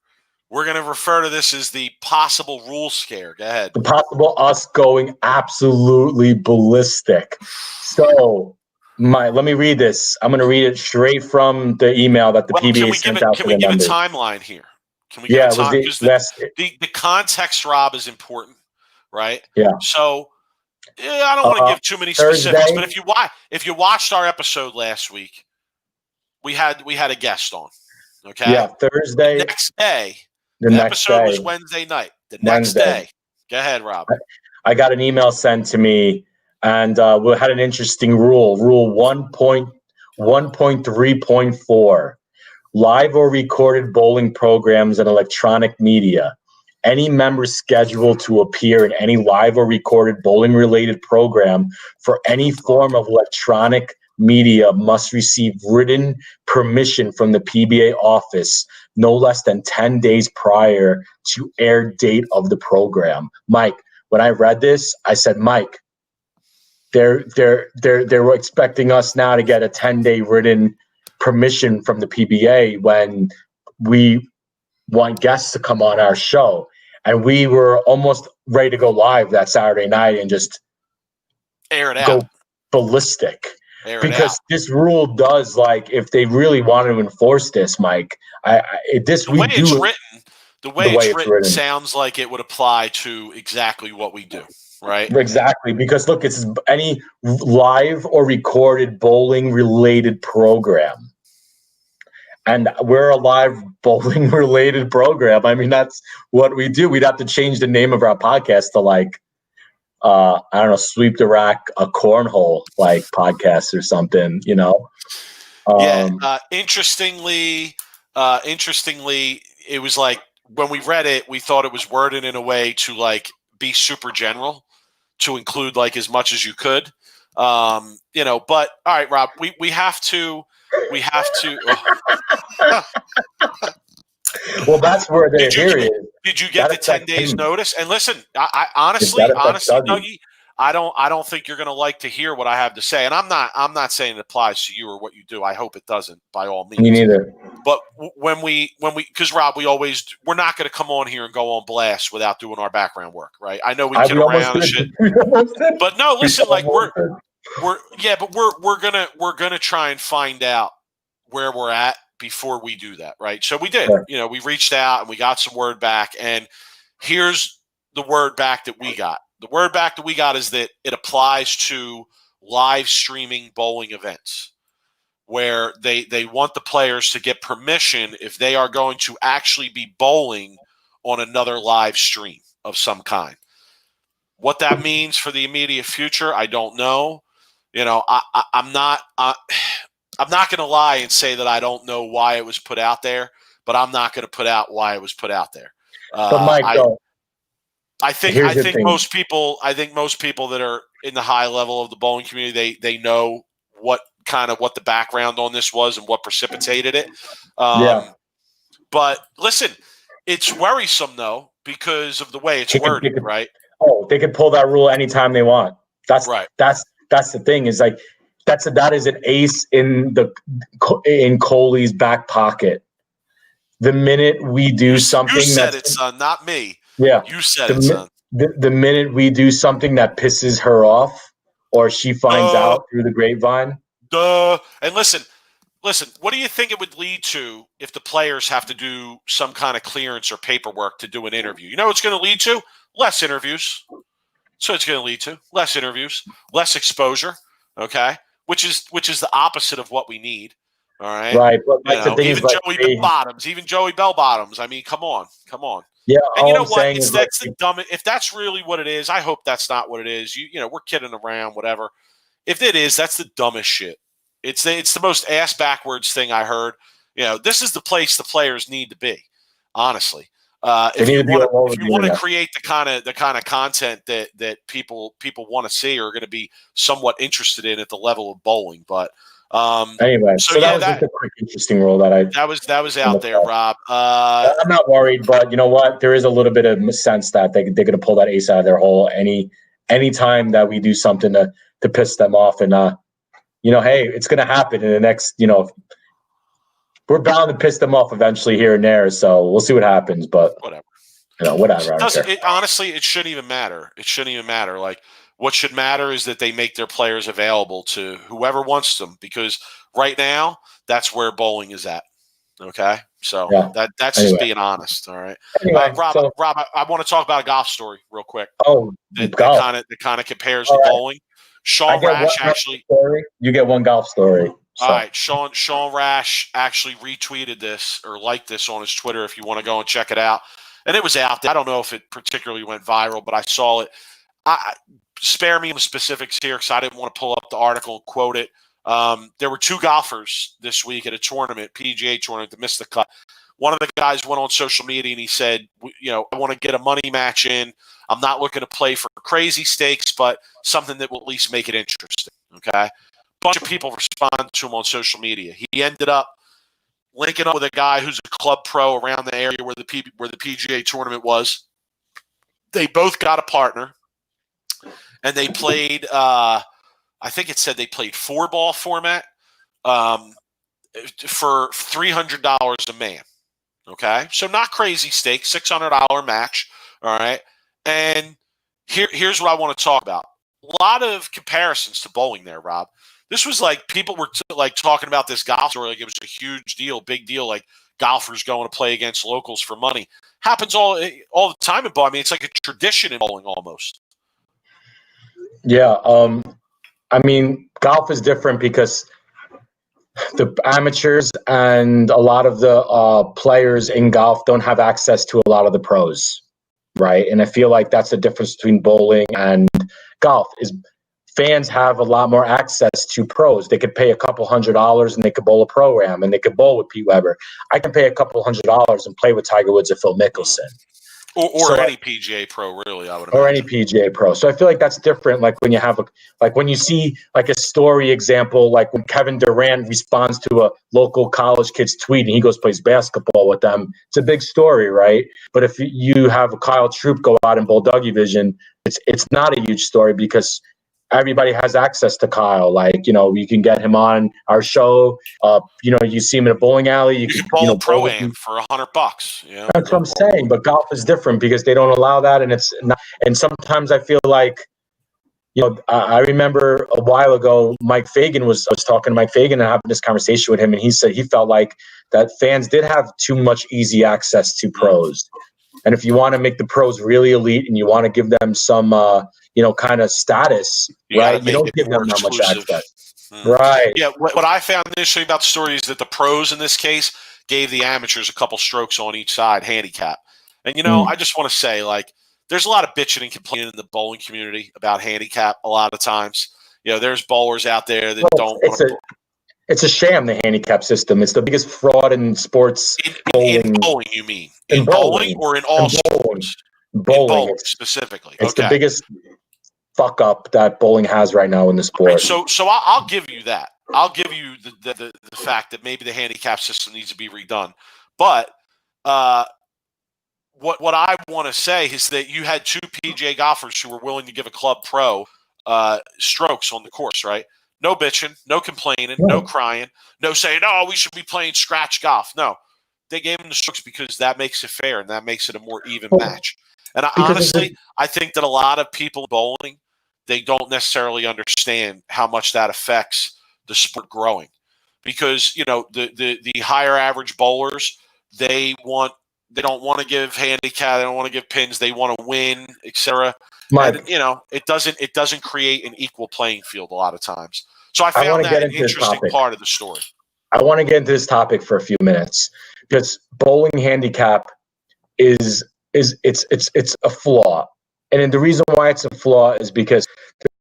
We're going to refer to this as the possible rule scare. Go ahead. The possible us going absolutely ballistic. So Let me read this. I'm going to read it straight from the email that the PBA sent out. Can we give a timeline here? Can we give a time? Because the context, Rob, is important, right? Yeah. So I don't want to give too many specifics, but if you watched our episode last week, we had a guest on. Okay. Yeah. Thursday. The next day. The episode was Wednesday night. The next day. Go ahead, Rob. I got an email sent to me, and we had an interesting rule. Rule 1.3.4. Live or recorded bowling programs and electronic media. Any member scheduled to appear in any live or recorded bowling-related program for any form of electronic media must receive written permission from the PBA office no less than 10 days prior to air date of the program. Mike, when I read this, I said, Mike, they're expecting us now to get a 10-day written permission from the PBA when we want guests to come on our show. And we were almost ready to go live that Saturday night and just air it go out. Ballistic. Because this rule does, like, if they really wanted to enforce this, Mike, the way it's written sounds like it would apply to exactly what we do, right? Exactly. Because look, it's any live or recorded bowling related program. And we're a live bowling related program. I mean, that's what we do. We'd have to change the name of our podcast to I don't know, Sweep the Rack, a cornhole like podcast or something, you know? Interestingly, it was like when we read it, we thought it was worded in a way to like be super general, to include like as much as you could. But all right, Rob, we have to. Well, that's where they're here. Did you get the 10 days notice? And listen, I honestly, Dougie, I don't think you're going to like to hear what I have to say. And I'm not saying it applies to you or what you do. I hope it doesn't, by all means. Me neither. But when we, because Rob, we're not going to come on here and go on blast without doing our background work, right? I know we kid around and shit, but no, listen, like we're gonna try and find out where we're at before we do that, right? So we did. Sure. We reached out and we got some word back, and here's the word back that we got. The word back that we got is that it applies to live streaming bowling events where they want the players to get permission if they are going to actually be bowling on another live stream of some kind. What that means for the immediate future, I don't know. I'm not going to lie and say that I don't know why it was put out there, but I'm not going to put out why it was put out there. But Mike, I think most people that are in the high level of the bowling community, they know what the background on this was and what precipitated it. But listen, it's worrisome though because of the way it's worded, right? Oh, they could pull that rule anytime they want. That's right. That's the thing is like that is an ace in Coley's back pocket. The minute we do something, you said it, son, not me. Yeah, you said it, son. The minute we do something that pisses her off, or she finds out through the grapevine. And listen. What do you think it would lead to if the players have to do some kind of clearance or paperwork to do an interview? You know, it's going to lead to less interviews. So it's going to lead to less interviews, less exposure. Okay, which is the opposite of what we need. All right, right. But even Joey Bell Bottoms. I mean, come on. Yeah, and you know what? That's the dumbest. If that's really what it is, I hope that's not what it is. We're kidding around, whatever. If it is, that's the dumbest shit. It's the most ass backwards thing I heard. This is the place the players need to be. Honestly, if you want to create the kind of content that people want to see or are going to be somewhat interested in at the level of bowling, but anyway, so that was just a quick interesting rule that was out there, Rob. I'm not worried, but you know what? There is a little bit of sense that they're going to pull that ace out of their hole any time that we do something to piss them off, and hey, it's going to happen in the next. We're bound to piss them off eventually here and there, so we'll see what happens. But whatever. Whatever. Honestly, it shouldn't even matter. It shouldn't even matter. Like What should matter is that they make their players available to whoever wants them, because right now that's where bowling is at. Okay, so that's just being honest. All right, Anyway, Rob, I want to talk about a golf story real quick. That kind of compares to bowling. Sean Rash actually. You get one golf story. So. All right, Sean Rash actually retweeted this or liked this on his Twitter. If you want to go and check it out, and it was out there. I don't know if it particularly went viral, but I saw it. Spare me the specifics here because I didn't want to pull up the article and quote it. There were two golfers this week at a tournament, PGA tournament, that missed the cut. One of the guys went on social media and he said, I want to get a money match in. I'm not looking to play for crazy stakes, but something that will at least make it interesting. Okay. A bunch of people responded to him on social media. He ended up linking up with a guy who's a club pro around the area where the PGA tournament was. They both got a partner and they played, I think it said they played 4-ball format for $300 a man. Okay, so not crazy stakes, $600 match. All right, and here's what I want to talk about. A lot of comparisons to bowling there, Rob. This was like people were talking about this golf story like it was a huge deal, big deal, like golfers going to play against locals for money. Happens all the time in bowling. I mean, it's like a tradition in bowling almost. Yeah, I mean, golf is different because the amateurs and a lot of the players in golf don't have access to a lot of the pros, right? And I feel like that's the difference between bowling and golf is fans have a lot more access to pros. They could pay a couple $100 and they could bowl a program and they could bowl with Pete Weber. I can pay a couple $100 and play with Tiger Woods or Phil Mickelson. Or any PGA pro, really, I would imagine. Or any PGA pro. So I feel like that's different. Like when you have when you see like a story example, like when Kevin Durant responds to a local college kid's tweet and he goes plays basketball with them, it's a big story, right? But if you have Kyle Troop go out and bowl Dougie Vision, it's not a huge story because everybody has access to Kyle. Like, you can get him on our show. You see him in a bowling alley. You can bowl a pro-am for $100. Yeah, that's what I'm saying. But golf is different because they don't allow that, and it's not. And sometimes I feel like, I remember a while ago, I was talking to Mike Fagan and having this conversation with him, and he said he felt like that fans did have too much easy access to pros. And if you want to make the pros really elite and you want to give them some, kind of status, right? You don't give them that much access. Right. Yeah, what I found initially about the story is that the pros in this case gave the amateurs a couple strokes on each side handicap. And, I just want to say, like, there's a lot of bitching and complaining in the bowling community about handicap a lot of times. There's bowlers out there that don't want to. It's a sham, the handicap system. It's the biggest fraud in sports. In bowling, you mean? In bowling or in all sports? Bowling specifically. It's the biggest fuck up that bowling has right now in the sport. Right, so I'll give you that. I'll give you the fact that maybe the handicap system needs to be redone. But what I want to say is that you had two PGA golfers who were willing to give a club pro strokes on the course, right? No bitching, no complaining, no crying, no saying, "Oh, we should be playing scratch golf." No, they gave them the strokes because that makes it fair and that makes it a more even match. And I think that a lot of people bowling, they don't necessarily understand how much that affects the sport growing, because the higher average bowlers, they don't want to give handicap, they don't want to give pins, they want to win, etc. And it doesn't create an equal playing field a lot of times. So I found that an interesting part of the story. I want to get into this topic for a few minutes because bowling handicap is a flaw. And the reason why it's a flaw is because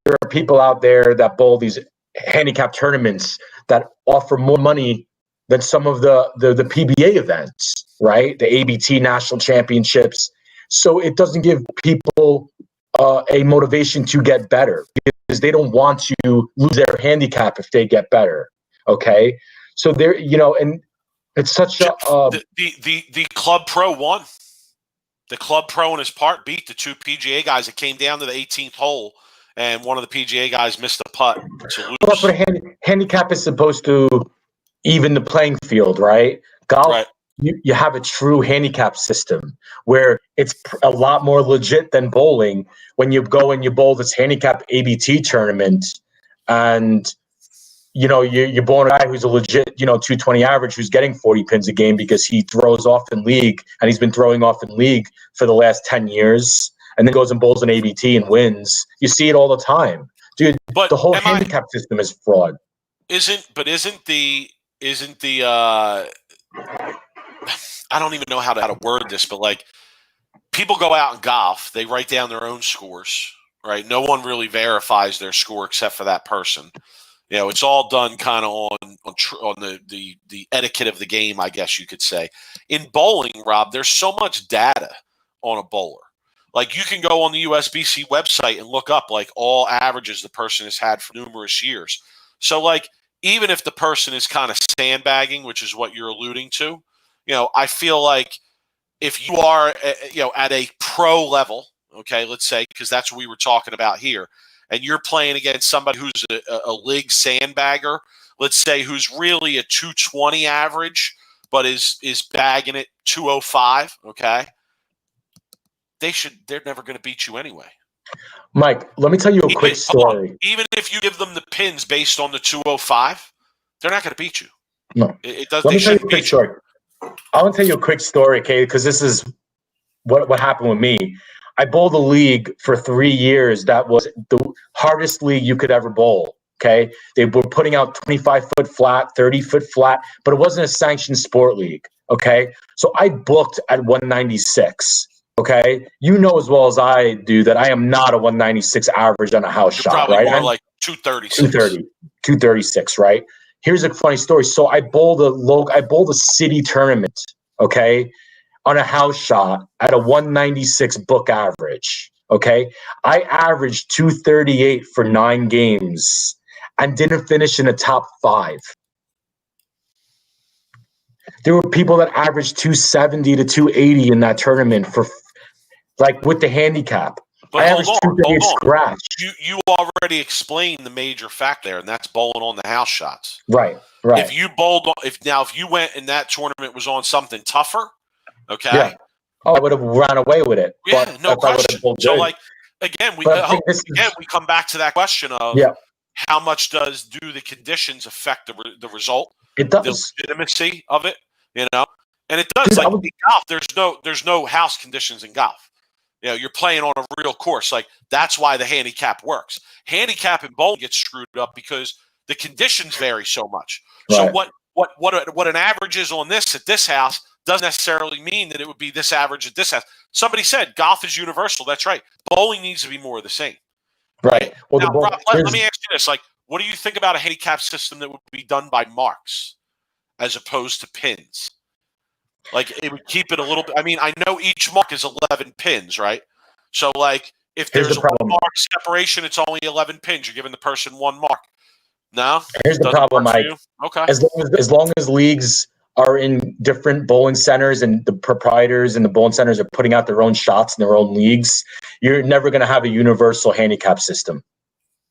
there are people out there that bowl these handicap tournaments that offer more money than some of the PBA events, right? The ABT National Championships. So it doesn't give people a motivation to get better because they don't want to lose their handicap if they get better. Okay. So there, and it's such a, the club pro won. The club pro in his part beat the two PGA guys. It came down to the 18th hole, and one of the PGA guys missed a putt to lose. Well, but handicap is supposed to even the playing field, right? Golf, right. you have a true handicap system where it's a lot more legit than bowling when you go and you bowl this handicap ABT tournament and you're bowling a guy who's a legit 220 average who's getting 40 pins a game because he throws off in league and he's been throwing off in league for the last 10 years and then goes and bowls an ABT and wins. You see it all the time. Dude, but the whole handicap system is fraud. Isn't the I don't even know how to word this, but like people go out and golf, they write down their own scores, right? No one really verifies their score except for that person. It's all done kind of on the etiquette of the game, I guess you could say. In bowling, Rob, there's so much data on a bowler. Like you can go on the USBC website and look up like all averages the person has had for numerous years. So like even if the person is kind of sandbagging, which is what you're alluding to, I feel like if you are, at a pro level, okay, let's say, because that's what we were talking about here, and you're playing against somebody who's a league sandbagger, let's say, who's really a 220 average, but is bagging it 205, okay, they're never going to beat you anyway. Mike, let me tell you a quick story. Even if you give them the pins based on the 205, they're not going to beat you. No. It does. Let me tell you a quick story. I want to tell you a quick story, okay? Because this is what happened with me. I bowled a league for 3 years that was the hardest league you could ever bowl, okay? They were putting out 25-foot flat, 30-foot flat, but it wasn't a sanctioned sport league, okay? So I booked at 196, okay? You know as well as I do that I am not a 196 average on a house shot, right? More like 236. 236, right? Here's a funny story. So I bowled a city tournament, okay, on a house shot at a 196 book average, okay? I averaged 238 for 9 games and didn't finish in the top 5. There were people that averaged 270 to 280 in that tournament for like with the handicap. But I averaged 238 scratch. You already explained the major fact there, and that's bowling on the house shots. Right. If you went and that tournament was on something tougher, okay. Yeah. Oh, I would have run away with it. Yeah, no question. So, like, again, we come back to that question of how much do the conditions affect the result? It does. The legitimacy of it, and it does. Like in golf, there's no house conditions in golf. You're playing on a real course. Like that's why the handicap works. Handicap in bowling gets screwed up because the conditions vary so much. Right. So what an average is on this at this house doesn't necessarily mean that it would be this average at this house. Somebody said golf is universal. That's right. Bowling needs to be more of the same. Right. Well, now, Rob, let me ask you this: like, what do you think about a handicap system that would be done by marks as opposed to pins? Like it would keep it a little bit. I mean, I know each mark is 11 pins, right? So, like, if there's a 1 mark separation, it's only 11 pins. You're giving the person 1 mark. No. Here's the problem, Mike. Okay. As long as leagues are in different bowling centers and the proprietors and the bowling centers are putting out their own shots in their own leagues, you're never going to have a universal handicap system.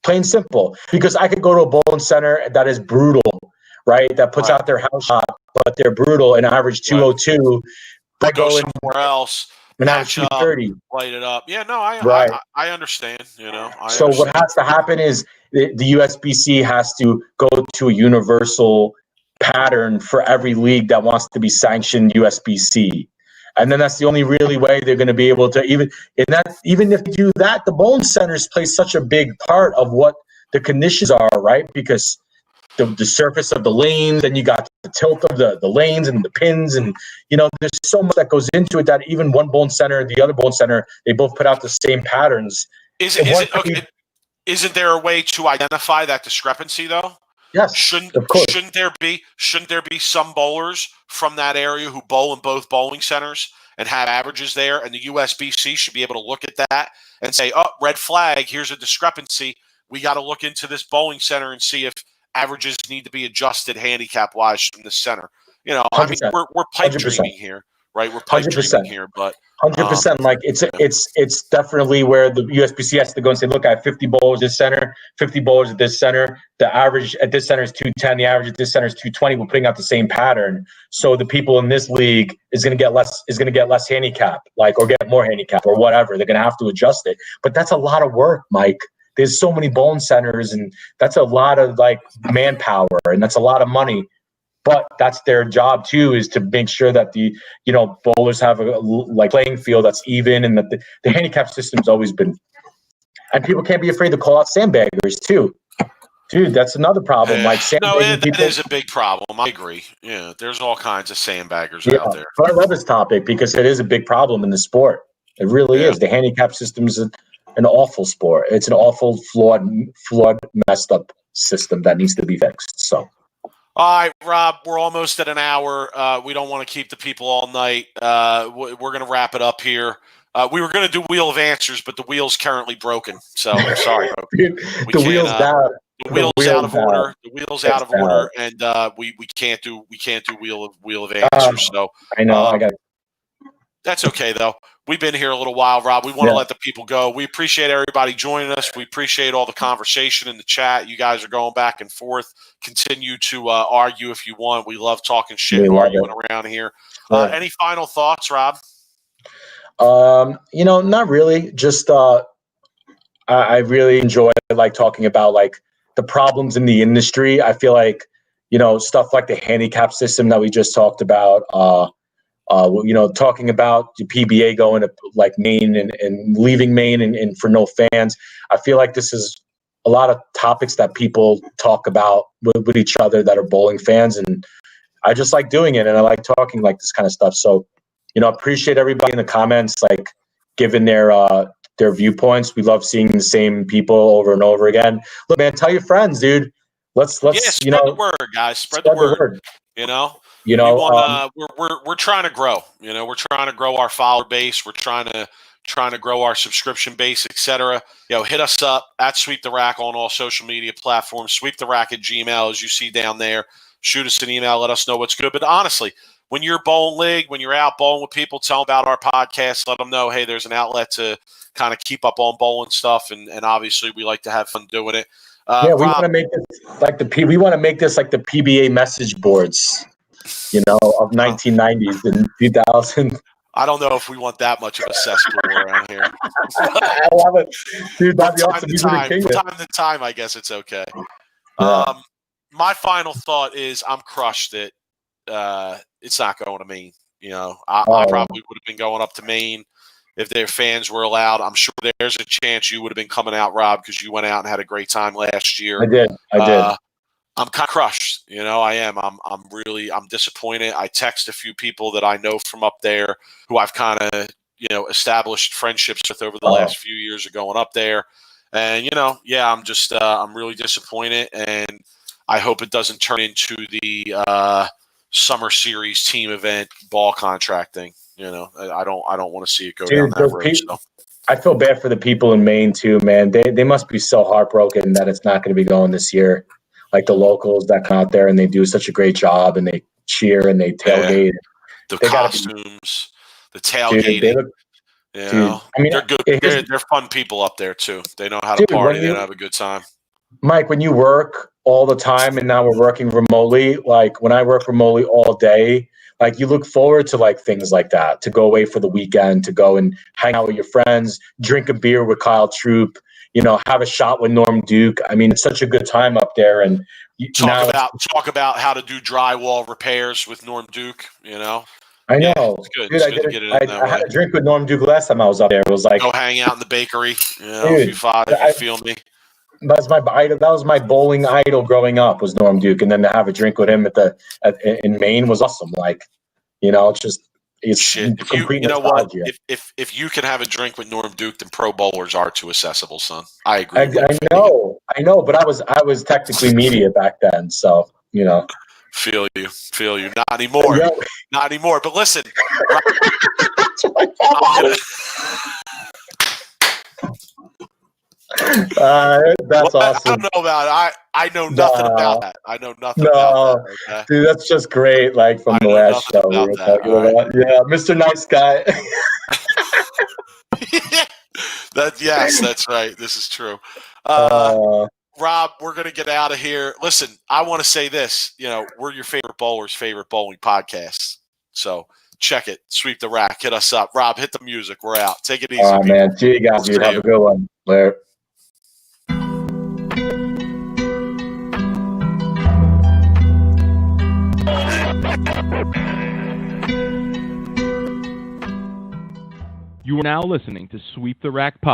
Plain simple. Because I could go to a bowling center that is brutal, right? That puts out their house shot, but they're brutal and average 202. I go somewhere else. And average 230. Light it up. Yeah, no, I understand. So what has to happen is the USBC has to go to a universal pattern for every league that wants to be sanctioned USBC. And then that's the only really way they're going to be able to even if they do that, the bowling centers play such a big part of what the conditions are, right? Because the surface of the lanes, and you got the tilt of the lanes and the pins, and there's so much that goes into it that even one bowling center, the other bowling center, they both put out the same patterns. Isn't there a way to identify that discrepancy though? Yes, shouldn't there be some bowlers from that area who bowl in both bowling centers and have averages there, and the USBC should be able to look at that and say, "Oh, red flag, here's a discrepancy. We got to look into this bowling center and see if averages need to be adjusted handicap wise from the center." I mean, we're pipe dreaming here, right? We're pipe dreaming here, but 100%. Like it's definitely where the USBC has to go and say, look, I have 50 bowlers at center, 50 bowlers at this center. The average at this center is 210. The average at this center is 220. We're putting out the same pattern. So the people in this league is going to get less handicap, like, or get more handicap or whatever. They're going to have to adjust it. But that's a lot of work, Mike. There's so many bowling centers, and that's a lot of like manpower, and that's a lot of money. But that's their job too, is to make sure that the bowlers have a like playing field that's even, and that the handicap system's always been. And people can't be afraid to call out sandbaggers too, dude. That's another problem. Like sandbagging that is a big problem. I agree. Yeah, there's all kinds of sandbaggers out there. But I love this topic because it is a big problem in the sport. It really is. The handicap system is an awful sport. It's an awful, flawed, messed up system that needs to be fixed. So. All right, Rob, we're almost at an hour. We don't want to keep the people all night. We're going to wrap it up here. We were going to do Wheel of Answers, but the wheel's currently broken. So I'm sorry. The wheel's down. The wheel's out of order. The wheel's out of order, and we can't do Wheel of Answers. So I know. I got. That's okay though. We've been here a little while, Rob. We want to let the people go. We appreciate everybody joining us. We appreciate all the conversation in the chat. You guys are going back and forth. Continue to argue if you want. We love talking shit and arguing around here. Any final thoughts, Rob? Not really. Just I really enjoy like talking about like the problems in the industry. I feel like stuff like the handicap system that we just talked about. Talking about the PBA going to like Maine and leaving Maine and for no fans. I feel like this is a lot of topics that people talk about with each other that are bowling fans. And I just like doing it. And I like talking like this kind of stuff. So, appreciate everybody in the comments, like giving their viewpoints. We love seeing the same people over and over again. Look, man, tell your friends, dude. Let's spread the word, guys. Spread the word. We're trying to grow. We're trying to grow our follower base. We're trying to grow our subscription base, etc. Hit us up at Sweep the Rack on all social media platforms. SweepTheRack@gmail.com, as you see down there. Shoot us an email. Let us know what's good. But honestly, when you're bowling league, when you're out bowling with people, tell them about our podcast. Let them know, hey, there's an outlet to kind of keep up on bowling stuff, and obviously we like to have fun doing it. We want to make this like the PBA message boards, of 1990s and 2000. I don't know if we want that much of a cesspool around here. I love it, dude. From time to time, I guess it's okay. Yeah. My final thought is I'm crushed that it's not going to Maine. I probably would have been going up to Maine if their fans were allowed. I'm sure there's a chance you would have been coming out, Rob, because you went out and had a great time last year. I did. I'm kind of crushed. I am. I'm disappointed. I text a few people that I know from up there who I've kind of, established friendships with over the last few years of going up there. And, I'm really disappointed. And I hope it doesn't turn into the summer series team event ball contracting. I don't want to see it go down that road. So. I feel bad for the people in Maine too, man. They must be so heartbroken that it's not going to be going this year. Like the locals that come out there and they do such a great job and they cheer and they tailgate. The costumes, the tailgating. They're good. They're fun people up there too. They know how to party. They have a good time. Mike, when you work all the time and now we're working remotely, like when I work remotely all day, like you look forward to like things like that, to go away for the weekend, to go and hang out with your friends, drink a beer with Kyle Troop, have a shot with Norm Duke. I mean, it's such a good time up there. And talk about how to do drywall repairs with Norm Duke. I know. It's good. Dude, I had a drink with Norm Duke last time I was up there. It was like go hang out in the bakery. If you feel me. That was my bowling idol growing up, was Norm Duke, and then to have a drink with him in Maine was awesome. Like, it's shit. Complete nostalgia. If you can have a drink with Norm Duke, then pro bowlers are too accessible, son. I agree. I know, but I was technically media back then, so Feel you. Not anymore. Yeah. Not anymore. But listen. That's awesome. I don't know about it. I know nothing about that. I know nothing No, about that. Okay? dude, that's just great. Like from I the know last nothing show we about were that, talking all right? about. Yeah, Mr. Nice Guy. Yes, that's right. This is true. Rob, we're going to get out of here. Listen, I want to say this. You know, we're your favorite bowler's favorite bowling podcast. So check it. Sweep the rack. Hit us up. Rob, hit the music. We're out. Take it easy, All right, people. man. See you guys, dude. Have you. a good one. Later. You are now listening to Sweep the Rack Podcast.